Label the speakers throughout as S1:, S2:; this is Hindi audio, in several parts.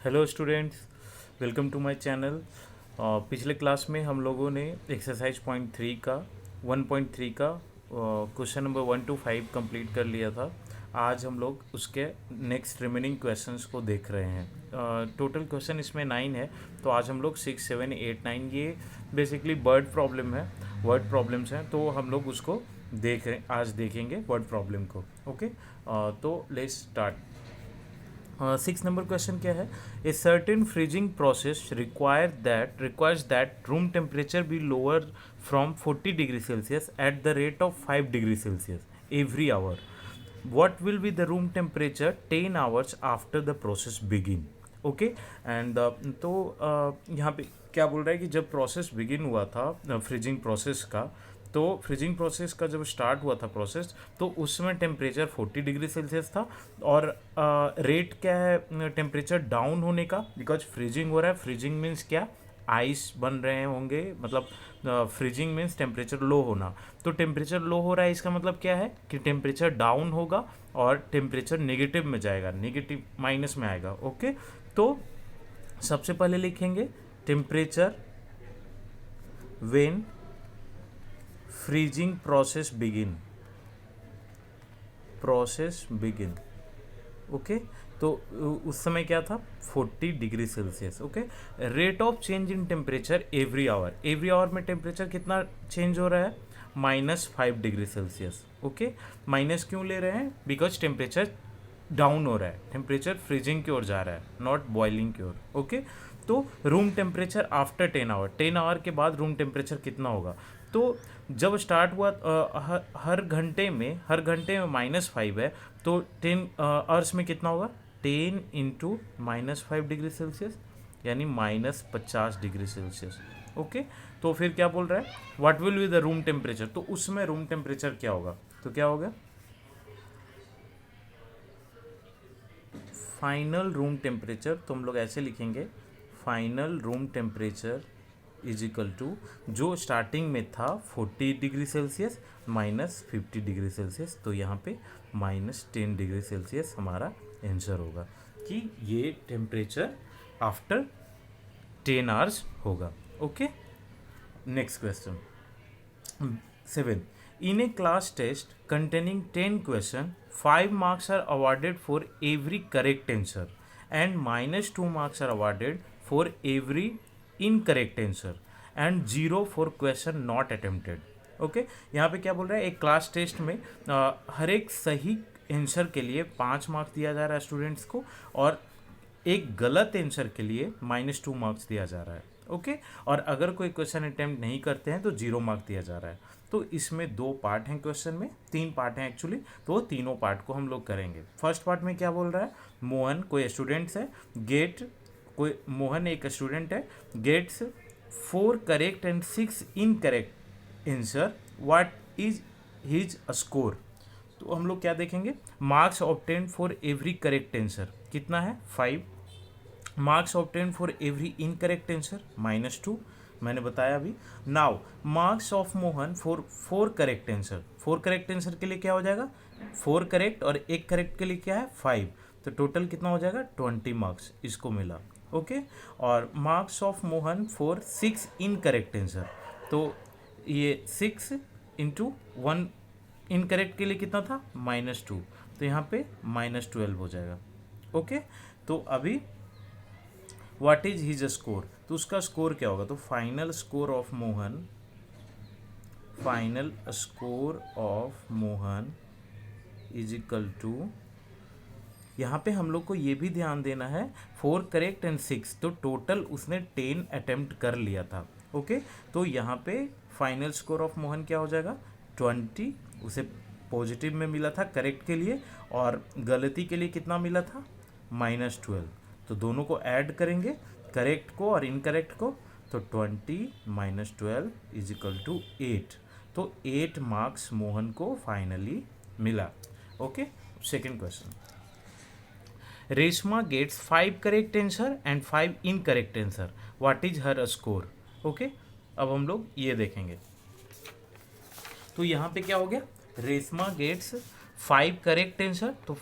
S1: Hello students, welcome to my channel. पिछले क्लास में हम लोगों ने एक्सरसाइज पॉइंट थ्री का 1.3 का क्वेश्चन नंबर 1 to 5 कंप्लीट कर लिया था। आज हम लोग उसके नेक्स्ट रिमेनिंग क्वेश्चंस को देख रहे हैं। टोटल क्वेश्चन इसमें 9 है, तो आज हम लोग 6, 7, 8, 9 ये बेसिकली वर्ड प्रॉब्लम्स हैं, तो हम लोग उसको आज देखेंगे वर्ड प्रॉब्लम को। ओके, तो लेट्स स्टार्ट। 6 नंबर क्वेश्चन क्या है? A certain freezing process requires that room temperature be lower from 40 degree Celsius at the rate of 5 degree Celsius every hour. What will be the room temperature 10 hours after the process begin? Okay and तो यहाँ पे क्या बोल रहा है कि जब प्रोसेस बिगिन हुआ था फ्रीजिंग प्रोसेस का, तो फ्रीजिंग प्रोसेस का जब स्टार्ट हुआ था प्रोसेस, तो उस समय टेम्परेचर 40 डिग्री सेल्सियस था। और रेट क्या है टेम्परेचर डाउन होने का? बिकॉज फ्रीजिंग हो रहा है। फ्रीजिंग मीन्स क्या? आइस बन रहे होंगे, मतलब फ्रीजिंग मीन्स टेम्परेचर लो होना। तो टेम्परेचर लो हो रहा है, इसका मतलब क्या है कि टेम्परेचर डाउन होगा और टेम्परेचर नेगेटिव में जाएगा, नेगेटिव माइनस में आएगा। ओके, तो सबसे पहले लिखेंगे temperature when freezing process begin. Okay, तो उस समय क्या था? 40 degree Celsius. Okay, rate of change in temperature every hour में टेम्परेचर कितना चेंज हो रहा है? -5 डिग्री सेल्सियस। ओके, माइनस क्यों ले रहे हैं? बिकॉज टेम्परेचर डाउन हो रहा है, टेम्परेचर फ्रीजिंग की ओर जा रहा है, नॉट बॉइलिंग की ओर। ओके, तो रूम टेम्परेचर आफ्टर 10 आवर के बाद रूम टेम्परेचर कितना होगा? तो जब स्टार्ट हुआ हर घंटे में -5 है, तो 10 आवर्स में कितना होगा? 10 इंटू -5 डिग्री सेल्सियस, यानी -50 डिग्री सेल्सियस। ओके, तो फिर क्या बोल रहा है? What will be the room temperature? तो उसमें रूम टेम्परेचर क्या होगा? तो क्या होगा? फाइनल रूम टेम्परेचर, तो हम लोग ऐसे लिखेंगे, final room temperature is equal to, जो स्टार्टिंग में था 40 डिग्री सेल्सियस -50 डिग्री सेल्सियस, तो यहाँ पे -10 डिग्री सेल्सियस हमारा आंसर होगा कि ये टेम्परेचर आफ्टर 10 आवर्स होगा। Okay, next question 7. In a class test containing 10 questions, 5 marks are awarded for every correct answer and -2 marks are awarded for every incorrect answer and 0 for question not attempted. Okay, यहाँ पे क्या बोल रहा है? एक क्लास टेस्ट में हर एक सही आंसर के लिए 5 मार्क्स दिया जा रहा है स्टूडेंट्स को, और एक गलत आंसर के लिए -2 मार्क्स दिया जा रहा है। ओके, और अगर कोई क्वेश्चन अटेम्प्ट नहीं करते हैं तो 0 मार्क दिया जा रहा है। तो इसमें 2 पार्ट हैं क्वेश्चन में, 3 पार्ट हैं एक्चुअली, तो तीनों पार्ट को हम लोग करेंगे। फर्स्ट पार्ट में क्या बोल रहा है? मोहन कोई स्टूडेंट्स है, मोहन एक स्टूडेंट है, gets 4 correct and 6 incorrect answer, what is his score? तो हम लोग क्या देखेंगे? Marks obtain for every correct answer कितना है? 5। Marks obtain for every incorrect answer -2, मैंने बताया अभी। Now marks of Mohan for 4 correct answer, 4 correct answer के लिए क्या हो जाएगा? 4 करेक्ट और 1 करेक्ट के लिए क्या है? 5। तो टोटल कितना हो जाएगा? 20 मार्क्स इसको मिला। ओके, और marks of Mohan for 6 incorrect answer, तो ये 6 इंटू 1 इनकरेक्ट के लिए कितना था? -2, तो यहाँ पे -12 हो जाएगा। ओके, तो अभी व्हाट इज हिज स्कोर? तो उसका स्कोर क्या होगा? तो final score of Mohan is equal to, यहाँ पे हम लोग को ये भी ध्यान देना है 4 करेक्ट एंड 6, तो टोटल उसने 10 अटेम्प्ट कर लिया था। ओके, तो यहाँ पे फाइनल स्कोर ऑफ मोहन क्या हो जाएगा? 20 उसे पॉजिटिव में मिला था करेक्ट के लिए, और गलती के लिए कितना मिला था? -12। तो दोनों को ऐड करेंगे, करेक्ट को और इनकरेक्ट को, तो 20 - 12 इज इक्वल टू 8। तो 8 मार्क्स मोहन को फाइनली मिला। Okay, second question, Reshma gets 5 correct answer and 5 incorrect answer, what is her score? Okay, अब हम लोग ये देखेंगे। तो यहाँ पे क्या हो गया? रेशमा गेट्स 5 करेक्ट आंसर, तो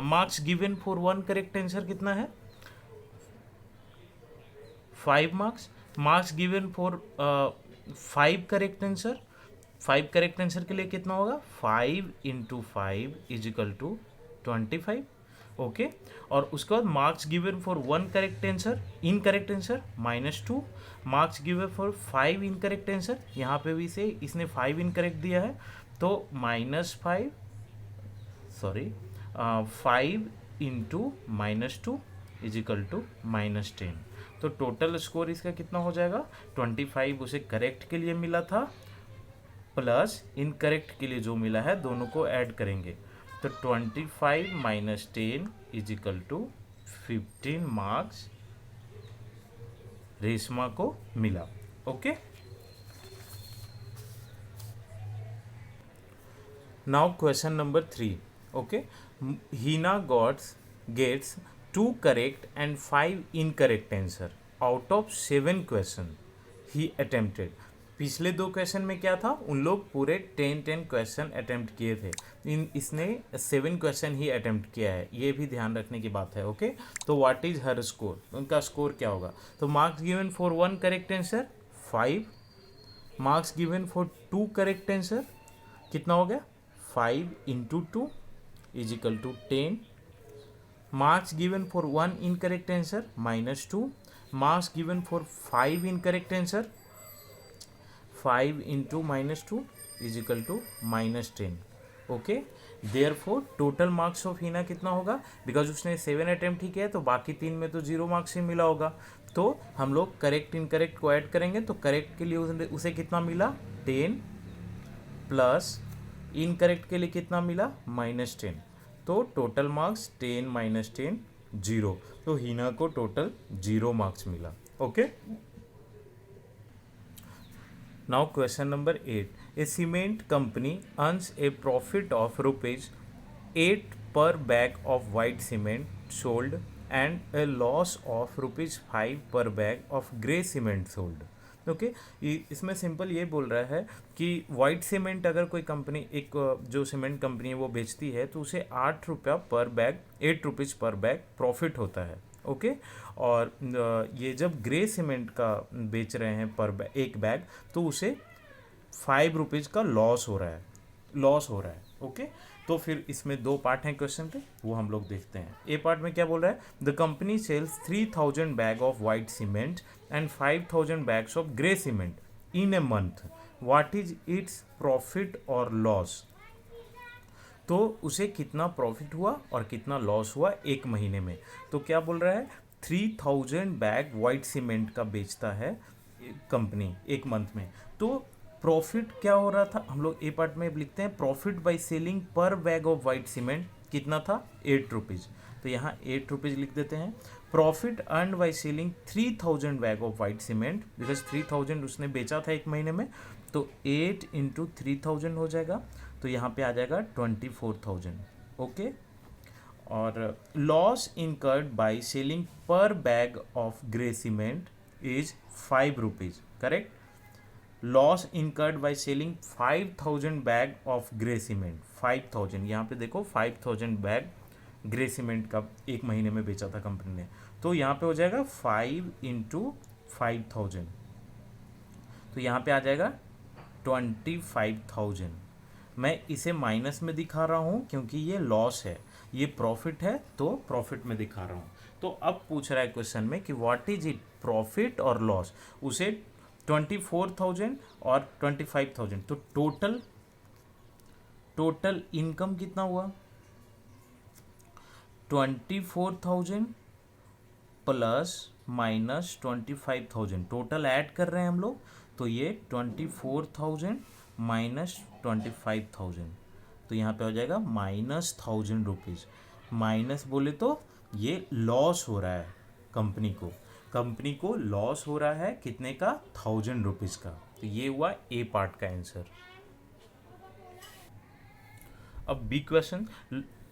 S1: marks given for 1 correct answer कितना है? 5 marks. Marks given for 5 correct answer. 5 correct answer के लिए कितना होगा? 5 into 5 is equal to 25. Okay. और उसके बाद marks given for 1 correct answer, incorrect answer -2. Marks given for 5 incorrect answer, यहाँ पे भी से इसने 5 इनकरेक्ट दिया है तो -5, sorry 5 into -2 is equal to -10. तो टोटल स्कोर इसका कितना हो जाएगा? 25 उसे करेक्ट के लिए मिला था प्लस इनकरेक्ट के लिए जो मिला है, दोनों को ऐड करेंगे तो 25 minus 10 is equal to 15 marks Reshma को मिला. Okay. Now question number 3. Okay. Heena gets 2 correct and 5 incorrect answer out of 7 question he attempted. पिछले 2 क्वेश्चन में क्या था? उन लोग पूरे 10 क्वेश्चन अटेम्प्ट किए थे. इसने 7 क्वेश्चन ही अटेम्प्ट किया है, ये भी ध्यान रखने की बात है. ओके. तो व्हाट इज हर स्कोर? उनका स्कोर क्या होगा? तो marks given for 1 correct answer 5. Marks given for 2 correct answer कितना हो गया? 5 into 2 is equal to 10. Marks given for 1 incorrect answer -2. Marks given for 5 incorrect answer 5 into -2 is equal to -10. Okay. Therefore total marks of Heena कितना होगा? बिकॉज उसने 7 अटेम्प्ट ही किया है तो बाकी 3 में तो 0 मार्क्स ही मिला होगा. तो हम लोग करेक्ट इनकरेक्ट को ऐड करेंगे तो करेक्ट के लिए उसे कितना मिला? 10 प्लस इनकरेक्ट के लिए कितना मिला? -10. तो टोटल मार्क्स 10 - 10 0. तो हीना को टोटल 0 मार्क्स मिला. Okay. Now question number 8. A cement company earns a profit of rupees 8 per bag of white cement sold and a loss of rupees 5 per bag of grey cement sold. Okay. इसमें सिंपल ये बोल रहा है कि वाइट सीमेंट अगर कोई कंपनी, एक जो सीमेंट कंपनी है वो बेचती है तो उसे 8 रुपया पर बैग, 8 रुपीज़ पर बैग प्रॉफिट होता है. ओके. और ये जब ग्रे सीमेंट का बेच रहे हैं पर एक बैग तो उसे 5 रुपीज़ का लॉस हो रहा है. ओके. तो फिर इसमें 2 पार्ट हैं क्वेश्चन के, वो हम लोग देखते हैं. ए पार्ट में क्या बोल रहा है? The company sells 3000 bag of white cement and 5000 bags of grey cement in a month. What is its profit और लॉस? तो उसे कितना प्रॉफिट हुआ और कितना लॉस हुआ एक महीने में. तो क्या बोल रहा है? 3000 बैग वाइट सीमेंट का बेचता है कंपनी एक मंथ में. तो प्रॉफिट क्या हो रहा था? हम लोग ए पार्ट में लिखते हैं profit by selling per bag of white cement कितना था? 8 रुपीज़. तो यहाँ 8 रुपीज़ लिख देते हैं. Profit earn by selling 3000 bag of white cement, because 3000 उसने बेचा था एक महीने में, तो 8 इंटू 3000 हो जाएगा. तो यहाँ पे आ जाएगा 24,000. ओके. और loss incurred by selling per bag of grey cement is 5 rupees. Correct. Loss incurred by selling 5000 bag of grey cement. 5000, यहाँ पे देखो 5000 बैग ग्रे सीमेंट का एक महीने में बेचा था कंपनी ने. तो यहाँ पे हो जाएगा 5 इंटू 5000. तो यहाँ पे आ जाएगा 25,000. मैं इसे माइनस में दिखा रहा हूँ क्योंकि ये लॉस है, ये प्रॉफिट है तो प्रॉफिट में दिखा रहा हूँ. तो अब पूछ रहा है क्वेश्चन में कि व्हाट इज इट, प्रॉफिट और लॉस. उसे 24,000 और 25,000. तो टोटल इनकम कितना हुआ? 24,000 प्लस माइनस 25,000. टोटल ऐड कर रहे हैं हम लोग तो ये 24,000 माइनस 25,000. तो यहाँ पे हो जाएगा -1000 रुपीज़. माइनस बोले तो ये लॉस हो रहा है कंपनी को लॉस हो रहा है कितने का? 1000 रुपीज़ का. तो ये हुआ ए पार्ट का आंसर. अब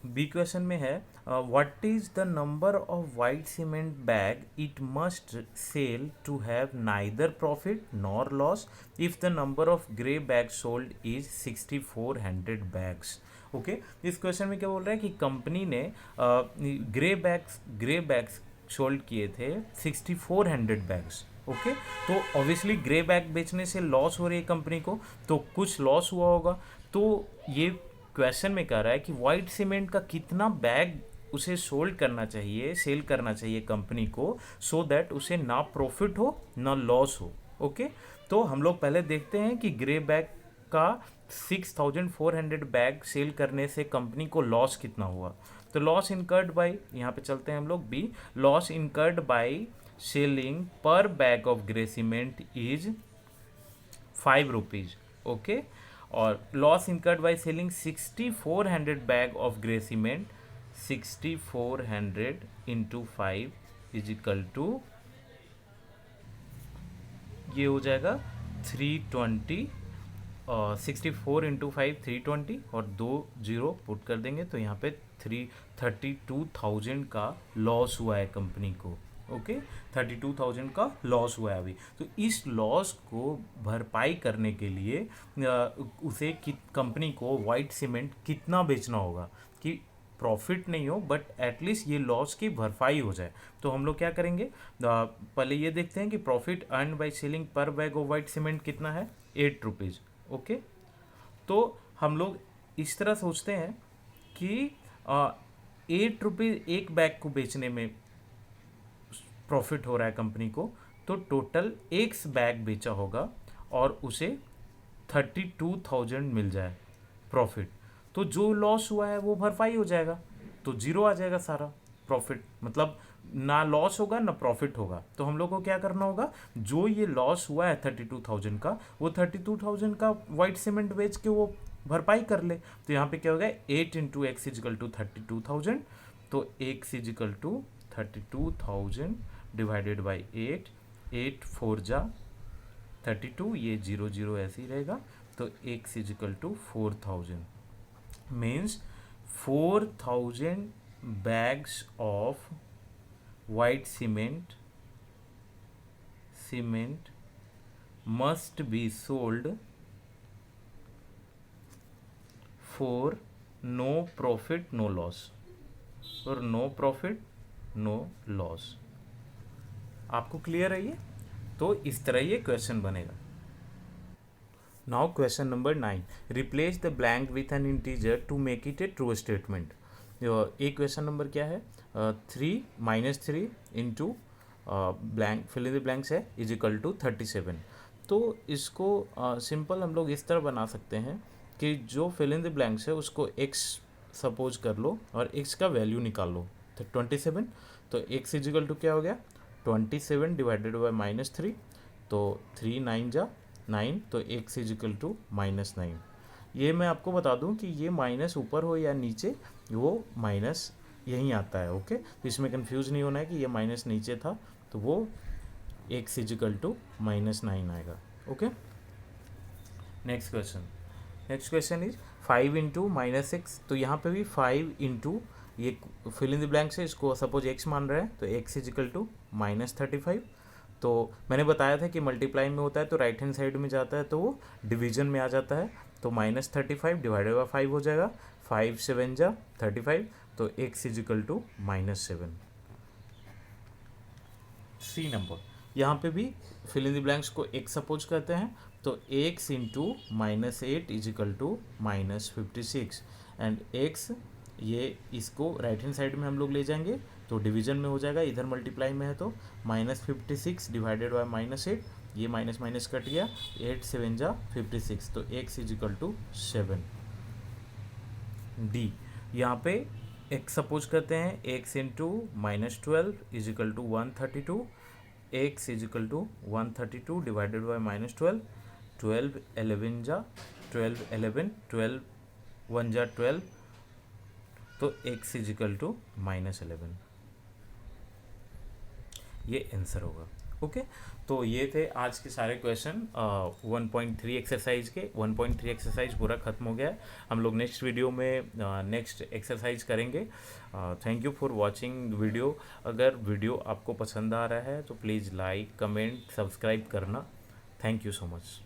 S1: बी क्वेश्चन में है what is the number of white cement bag it must sell to have neither profit nor loss if the number of grey bag sold is 6400 bags. Okay. इस क्वेश्चन में क्या बोल रहा है कि कंपनी ने ग्रे बैग्स सोल्ड किए थे 6400 बैग्स। ओके, तो ऑब्वियसली ग्रे बैग बेचने से लॉस हो रही है कंपनी को, तो कुछ लॉस हुआ होगा। तो ये क्वेश्चन में कह रहा है कि वाइट सीमेंट का कितना बैग उसे सोल्ड करना चाहिए, सेल करना चाहिए कंपनी को, सो दैट उसे ना प्रॉफिट हो ना लॉस हो। ओके, तो हम लोग पहले देखते हैं कि ग्रे बैग का 6400 बैग सेल करने से कंपनी को लॉस कितना हुआ। तो लॉस इनकर्ड बाय, यहाँ पे चलते हैं हम लोग B, loss incurred by selling per bag of grey cement is 5 rupees. Okay, और loss incurred by selling 6400 bag of grey cement, 6400 into 5 is equal to, ये हो जाएगा 320, 64 इंटू 5 320, और 2 जीरो पुट कर देंगे तो यहाँ पे 32,000 का लॉस हुआ है कंपनी को। ओके, 32,000 का लॉस हुआ है अभी। तो इस लॉस को भरपाई करने के लिए उसे कंपनी को वाइट सीमेंट कितना बेचना होगा कि प्रॉफिट नहीं हो बट एटलीस्ट ये लॉस की भरपाई हो जाए। तो हम लोग क्या करेंगे, पहले ये देखते हैं कि profit earn by selling per bag of white cement कितना है, 8 रुपीज़। ओके, तो हम लोग इस तरह सोचते हैं कि 8 रुपीज़ एक बैग को बेचने में प्रॉफिट हो रहा है कंपनी को, तो टोटल एक्स बैग बेचा होगा और उसे 32,000 मिल जाए प्रॉफिट, तो जो लॉस हुआ है वो भरपाई हो जाएगा, तो जीरो आ जाएगा सारा प्रॉफिट, मतलब ना लॉस होगा ना प्रॉफिट होगा। तो हम लोग को क्या करना होगा, जो ये लॉस हुआ है 32,000 का, वो 32,000 का वाइट सीमेंट बेच के वो भरपाई कर ले। तो यहाँ पे क्या होगा, 8 इंटू एक्स इजिकल टू 32,000, तो X is equal to 32,000 divided by 8, 8 4 जा 32, ये 0 0 ऐसे ही रहेगा, तो X is equal to 4,000 means 4,000 bags of white cement must be sold for no profit no loss, or no profit no loss। आपको क्लियर है ये? तो इस तरह ये क्वेश्चन बनेगा। Now question number 9, replace the blank with an integer to make it a true statement। एक क्वेश्चन नंबर क्या है, 3 into blank, fill in the blanks है, इज इक्वल टू 37। तो इसको सिंपल हम लोग इस तरह बना सकते हैं कि जो फिल इन द ब्लैंक्स है उसको x सपोज कर लो और x का वैल्यू निकाल लो, तो 27, तो x इज इक्वल टू क्या हो गया, 27 डिवाइडेड बाई -3, तो 3 9 जा 9, तो x इज इक्वल टू -9। ये मैं आपको बता दूं कि ये माइनस ऊपर हो या नीचे, वो माइनस यहीं आता है। ओके, तो इसमें कंफ्यूज नहीं होना है कि ये माइनस नीचे था, तो वो x इज इक्वल टू -9 आएगा। Okay, next question is 5 into -6। तो यहाँ पे भी 5 इंटू, ये फिल इन द ब्लैंक से इसको सपोज x मान रहे हैं, तो x इज इक्वल टू -35। तो मैंने बताया था कि मल्टीप्लाई में होता है तो राइट हैंड साइड में जाता है तो वो डिवीजन में आ जाता है, तो -35 डिवाइडेड बाई 5 हो जाएगा, 5 7 जा 35, तो x is equal to -7। C number, यहाँ पे भी फिल इन द ब्लैंक्स को x सपोज करते हैं, तो x into -8 is equal to -56, and x ये इसको राइट हैंड साइड में हम लोग ले जाएंगे तो डिवीजन में हो जाएगा, इधर मल्टीप्लाई में है तो -56 डिवाइडेड बाई -8, ये माइनस माइनस कट गया, 8 7 जा 56, तो x is equal to 7। D, यहाँ पे x सपोज करते हैं, x into -12 is equal to 132, x is equal to 132 divided by -12, 12 11 जा 12 11, 12 1 जा 12, तो x इज इक्वल टू -11, ये आंसर होगा। ओके, तो ये थे आज के सारे क्वेश्चन 1.3 एक्सरसाइज के। 1.3 एक्सरसाइज पूरा खत्म हो गया है, हम लोग नेक्स्ट वीडियो में नेक्स्ट एक्सरसाइज करेंगे। Thank you for watching video. अगर वीडियो आपको पसंद आ रहा है तो प्लीज़ लाइक कमेंट सब्सक्राइब करना। Thank you so much.